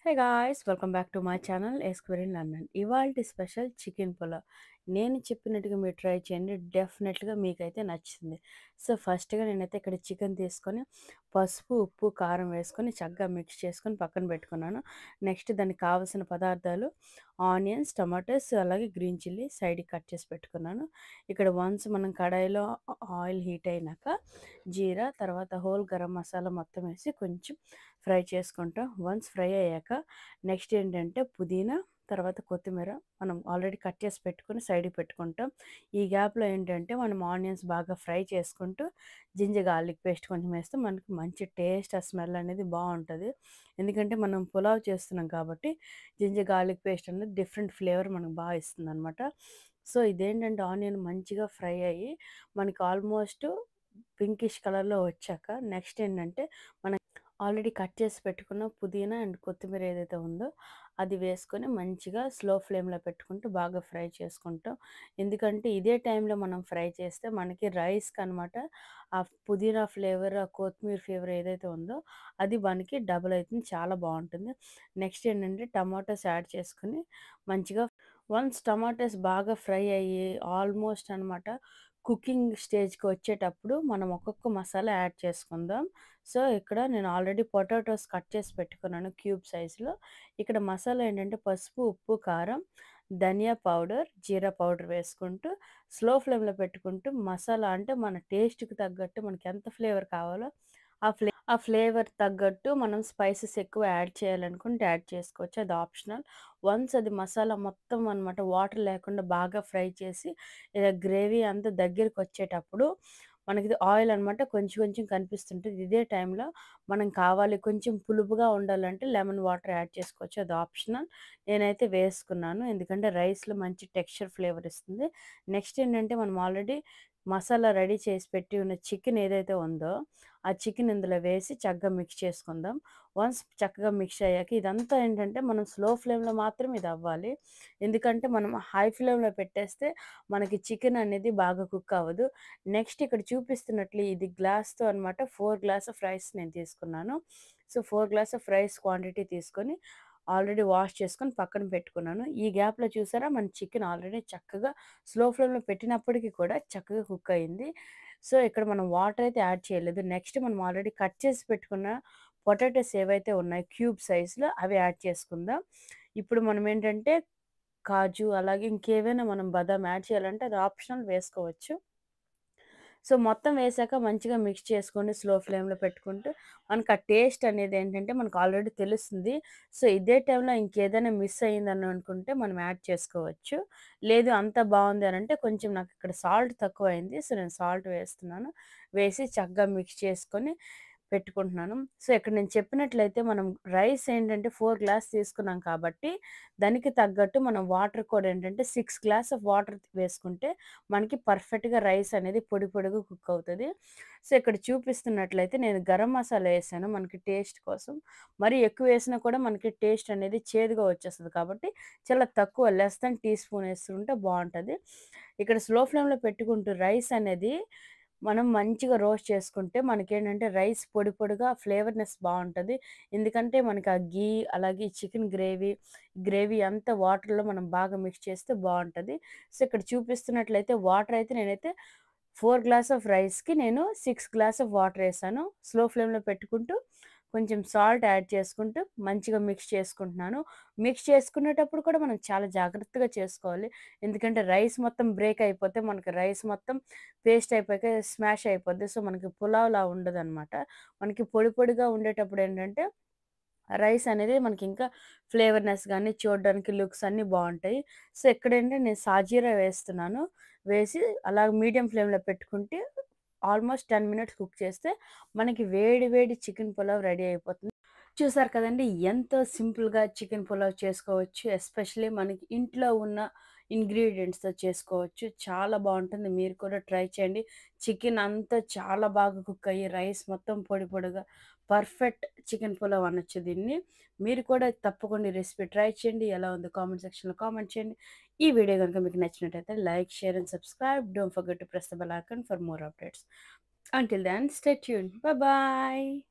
Hey guys welcome back to my channel S square in London. ఇవాల్టి special chicken pulao. నేను చెప్పినట్టుగా మీరు ట్రై చేయండి, డెఫినెట్గా మీకైతే నచ్చుతుంది. సో ఫస్ట్గా నేనైతే ఇక్కడ చికెన్ తీసుకొని పసుపు ఉప్పు కారం వేసుకొని చక్కగా మిక్స్ చేసుకొని పక్కన పెట్టుకున్నాను. నెక్స్ట్ దానికి కావాల్సిన పదార్థాలు ఆనియన్స్, టమాటోస్, అలాగే గ్రీన్ చిల్లీ సైడ్కి కట్ చేసి పెట్టుకున్నాను. ఇక్కడ వన్స్ మనం కడాయిలో ఆయిల్ హీట్ అయినాక జీరా, తర్వాత హోల్ గరం మసాలా మొత్తం వేసి కొంచెం ఫ్రై చేసుకుంటాం. వన్స్ ఫ్రై అయ్యాక నెక్స్ట్ ఏంటంటే పుదీనా, తర్వాత కొత్తిమీర మనం ఆల్రెడీ కట్ చేసి పెట్టుకొని సైడ్కి పెట్టుకుంటాం. ఈ గ్యాప్లో ఏంటంటే మనం ఆనియన్స్ బాగా ఫ్రై చేసుకుంటూ జింజర్ గార్లిక్ పేస్ట్ కొంచెం వేస్తే మనకి మంచి టేస్ట్, ఆ స్మెల్ అనేది బాగుంటుంది. ఎందుకంటే మనం పులావ్ చేస్తున్నాం కాబట్టి జింజర్ గార్లిక్ పేస్ట్ అనేది డిఫరెంట్ ఫ్లేవర్ మనకు బాగా ఇస్తుంది అనమాట. సో ఇదేంటంటే ఆనియన్ మంచిగా ఫ్రై అయ్యి మనకి ఆల్మోస్ట్ పింకిష్ కలర్లో వచ్చాక నెక్స్ట్ ఏంటంటే మన ఆల్రెడీ కట్ చేసి పెట్టుకున్న పుదీనా అండ్ కొత్తిమీర ఏదైతే ఉందో అది వేసుకొని మంచిగా స్లో ఫ్లేమ్లో పెట్టుకుంటూ బాగా ఫ్రై చేసుకుంటాం. ఎందుకంటే ఇదే టైంలో మనం ఫ్రై చేస్తే మనకి రైస్కి అనమాట ఆ పుదీనా ఫ్లేవర్, ఆ కొత్తిమీర ఫ్లేవర్ ఏదైతే ఉందో అది మనకి డబుల్ అవుతుంది, చాలా బాగుంటుంది. నెక్స్ట్ ఏంటంటే టమాటోస్ యాడ్ చేసుకుని మంచిగా వన్స్ టమాటోస్ బాగా ఫ్రై అయ్యి ఆల్మోస్ట్ అనమాట కుకింగ్ స్టేజ్కి వచ్చేటప్పుడు మనం ఒక్కొక్క మసాలా యాడ్ చేసుకుందాం. సో ఇక్కడ నేను ఆల్రెడీ పొటాటోస్ కట్ చేసి పెట్టుకున్నాను క్యూబ్ సైజులో. ఇక్కడ మసాలా ఏంటంటే పసుపు, ఉప్పు, కారం, ధనియా పౌడర్, జీరా పౌడర్ వేసుకుంటూ స్లో ఫ్లేమ్లో పెట్టుకుంటూ మసాలా అంటే మన టేస్ట్కి తగ్గట్టు మనకి ఎంత ఫ్లేవర్ కావాలో ఆ ఫ్లేవర్ తగ్గట్టు మనం స్పైసెస్ ఎక్కువ యాడ్ చేయాలనుకుంటే యాడ్ చేసుకోవచ్చు, అది ఆప్షనల్. వన్స్ అది మసాలా మొత్తం అనమాట వాటర్ లేకుండా బాగా ఫ్రై చేసి ఇలా గ్రేవీ అంతా దగ్గరికి వచ్చేటప్పుడు మనకి ఆయిల్ అనమాట కొంచెం కొంచెం కనిపిస్తుంటుంది. ఇదే టైంలో మనం కావాలి కొంచెం పులుపుగా ఉండాలంటే లెమన్ వాటర్ యాడ్ చేసుకోవచ్చు, అది ఆప్షనల్. నేనైతే వేసుకున్నాను ఎందుకంటే రైస్లో మంచి టెక్స్చర్ ఫ్లేవర్ ఇస్తుంది. నెక్స్ట్ ఏంటంటే మనం ఆల్రెడీ మసాలా రెడీ చేసి పెట్టి ఉన్న చికెన్ ఏదైతే ఉందో ఆ చికెన్ ఇందులో వేసి చక్కగా మిక్స్ చేసుకుందాం. వన్స్ చక్కగా మిక్స్ అయ్యాక ఇదంతా ఏంటంటే మనం స్లో ఫ్లేమ్లో మాత్రం ఇది అవ్వాలి. ఎందుకంటే మనం హై ఫ్లేమ్లో పెట్టేస్తే మనకి చికెన్ అనేది బాగా కుక్ అవ్వదు. నెక్స్ట్ ఇక్కడ చూపిస్తున్నట్లు ఇది గ్లాస్తో అనమాట 4 గ్లాస్ ఆఫ్ రైస్ నేను తీసుకున్నాను. So 4 glass of rice quantity తీసుకొని ఆల్రెడీ వాష్ చేసుకొని పక్కన పెట్టుకున్నాను. ఈ గ్యాప్లో చూసారా మన చికెన్ ఆల్రెడీ చక్కగా స్లో ఫ్లేమ్లో పెట్టినప్పటికీ కూడా చక్కగా కుక్ అయింది. సో ఇక్కడ మనం వాటర్ అయితే యాడ్ చేయలేదు. నెక్స్ట్ మనం ఆల్రెడీ కట్ చేసి పెట్టుకున్న పొటాటోస్ ఏవైతే ఉన్నాయో క్యూబ్ సైజ్లో అవి యాడ్ చేసుకుందాం. ఇప్పుడు మనం ఏంటంటే కాజు అలాగే ఇంకేవైనా మనం బాదాం యాడ్ చేయాలంటే అది ఆప్షనల్, వేసుకోవచ్చు. సో మొత్తం వేసాక మంచిగా మిక్స్ చేసుకోండి స్లో ఫ్లేమ్లో పెట్టుకుంటూ. మనకు ఆ టేస్ట్ అనేది ఏంటంటే మనకు ఆల్రెడీ తెలుస్తుంది. సో ఇదే టైంలో ఇంకేదైనా మిస్ అయ్యిందని అనుకుంటే మనం యాడ్ చేసుకోవచ్చు. లేదు అంత బాగుంది అని అంటే కొంచెం నాకు ఇక్కడ సాల్ట్ తక్కువ అయింది, సో నేను సాల్ట్ వేస్తున్నాను. వేసి చక్కగా మిక్స్ చేసుకొని పెట్టుకుంటున్నాను. సో ఇక్కడ నేను చెప్పినట్లయితే మనం రైస్ ఏంటంటే 4 గ్లాస్ తీసుకున్నాం కాబట్టి దానికి తగ్గట్టు మనం వాటర్ కూడా ఏంటంటే 6 గ్లాస్ ఆఫ్ వాటర్ వేసుకుంటే మనకి పర్ఫెక్ట్గా రైస్ అనేది పొడి పొడిగా కుక్ అవుతుంది. సో ఇక్కడ చూపిస్తున్నట్లయితే నేను గరం మసాలా వేసాను మనకి టేస్ట్ కోసం. మరి ఎక్కువ వేసినా కూడా మనకి టేస్ట్ అనేది చేదుగా వచ్చేస్తుంది కాబట్టి చాలా తక్కువ లెస్ దెన్ టీ స్పూన్ వేసుకుంటే బాగుంటుంది. ఇక్కడ స్లో ఫ్లేమ్లో పెట్టుకుంటూ రైస్ అనేది మనం మంచిగా రోస్ట్ చేసుకుంటే మనకేంటంటే రైస్ పొడి పొడిగా ఫ్లేవర్నెస్ బాగుంటుంది. ఎందుకంటే మనకి ఆ గీ అలాగే చికెన్ గ్రేవీ అంతా వాటర్లో మనం బాగా మిక్స్ చేస్తే బాగుంటుంది. సో ఇక్కడ చూపిస్తున్నట్లయితే వాటర్ అయితే నేనైతే 4 గ్లాస్ ఆఫ్ రైస్కి నేను 6 గ్లాస్ ఆఫ్ వాటర్ వేసాను. స్లో ఫ్లేమ్లో పెట్టుకుంటూ కొంచెం సాల్ట్ యాడ్ చేసుకుంటూ మంచిగా మిక్స్ చేసుకుంటున్నాను. మిక్స్ చేసుకునేటప్పుడు కూడా మనం చాలా జాగ్రత్తగా చేసుకోవాలి. ఎందుకంటే రైస్ మొత్తం బ్రేక్ అయిపోతే మనకి రైస్ మొత్తం పేస్ట్ అయిపోయాక స్మాష్ అయిపోద్ది. సో మనకి పులావ్లా ఉండదనమాట. మనకి పొడి పొడిగా ఉండేటప్పుడు ఏంటంటే రైస్ అనేది మనకి ఇంకా ఫ్లేవర్నెస్ కానీ చూడడానికి లుక్స్ అన్నీ బాగుంటాయి. సో ఎక్కడంటే నేను సాజీరా వేస్తున్నాను. వేసి అలా మీడియం ఫ్లేమ్లో పెట్టుకుంటే ఆల్మోస్ట్ 10 మినిట్స్ కుక్ చేస్తే మనకి వేడి వేడి చికెన్ పులావ్ రెడీ అయిపోతుంది. చూసారు కదండీ! ఎంతో సింపుల్‌గా చికెన్ పులావ్ చేసుకోవచ్చు. ఎస్పెషల్లీ మనకి ఇంట్లో ఉన్న ఇంగ్రీడియెంట్స్‌తో చేసుకోవచ్చు. చాలా బావుంటుంది. మీరు కూడా ట్రై చేయండి. చికెన్ అంతా చాలా బాగా కుక్ అయ్యి రైస్ మొత్తం పొడి పొడిగా పర్ఫెక్ట్ చికెన్ పులావ్ అనొచ్చు దీన్ని. మీరు కూడా తప్పకుండా ఈ రెసిపీ ట్రై చేయండి. ఎలా ఉందో కామెంట్ సెక్షన్‌లో కామెంట్ చేయండి. ఈ వీడియో గనుక మీకు నచ్చినట్టయితే like, share and subscribe. Don't forget to press the bell icon for more updates. Until then, stay tuned. Bye bye.